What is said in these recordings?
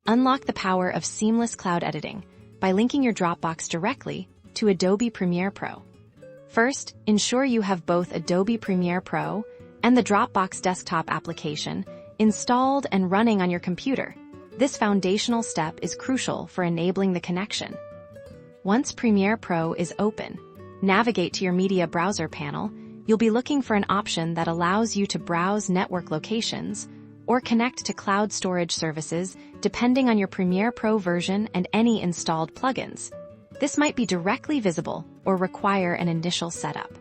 Unlock the power of seamless cloud editing by linking your Dropbox directly to Adobe Premiere Pro. First, ensure you have both Adobe Premiere Pro and the Dropbox desktop application installed and running on your computer. This foundational step is crucial for enabling the connection. Once Premiere Pro is open, navigate to your media browser panel. You'll be looking for an option that allows you to browse network locations or connect to cloud storage services depending on your Premiere Pro version and any installed plugins. This might be directly visible or require an initial setup.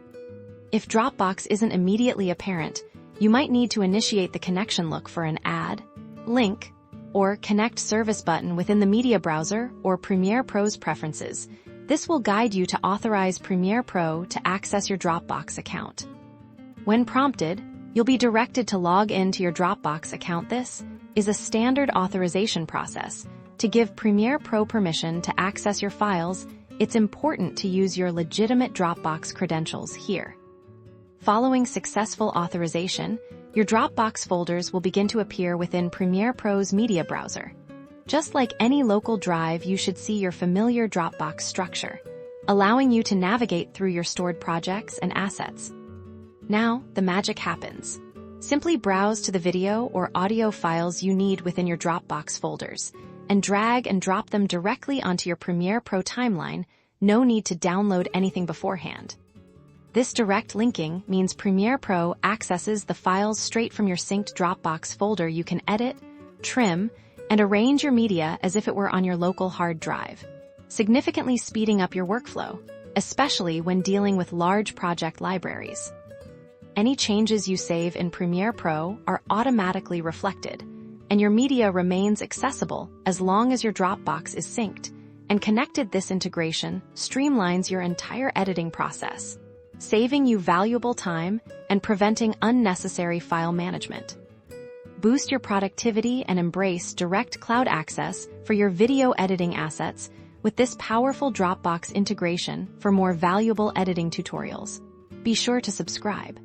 If Dropbox isn't immediately apparent, you might need to initiate the connection. Look for an Add, Link, or Connect Service button within the media browser or Premiere Pro's preferences. This will guide you to authorize Premiere Pro to access your Dropbox account. When prompted, you'll be directed to log into your Dropbox account. This is a standard authorization process. To give Premiere Pro permission to access your files, it's important to use your legitimate Dropbox credentials here. Following successful authorization, your Dropbox folders will begin to appear within Premiere Pro's media browser. Just like any local drive, you should see your familiar Dropbox structure, allowing you to navigate through your stored projects and assets. Now, the magic happens. Simply browse to the video or audio files you need within your Dropbox folders and drag and drop them directly onto your Premiere Pro timeline. No need to download anything beforehand. This direct linking means Premiere Pro accesses the files straight from your synced Dropbox folder. You can edit, trim, and arrange your media as if it were on your local hard drive, significantly speeding up your workflow, especially when dealing with large project libraries. Any changes you save in Premiere Pro are automatically reflected, and your media remains accessible as long as your Dropbox is synced and connected. This integration streamlines your entire editing process, saving you valuable time and preventing unnecessary file management. Boost your productivity and embrace direct cloud access for your video editing assets with this powerful Dropbox integration. For more valuable editing tutorials, be sure to subscribe.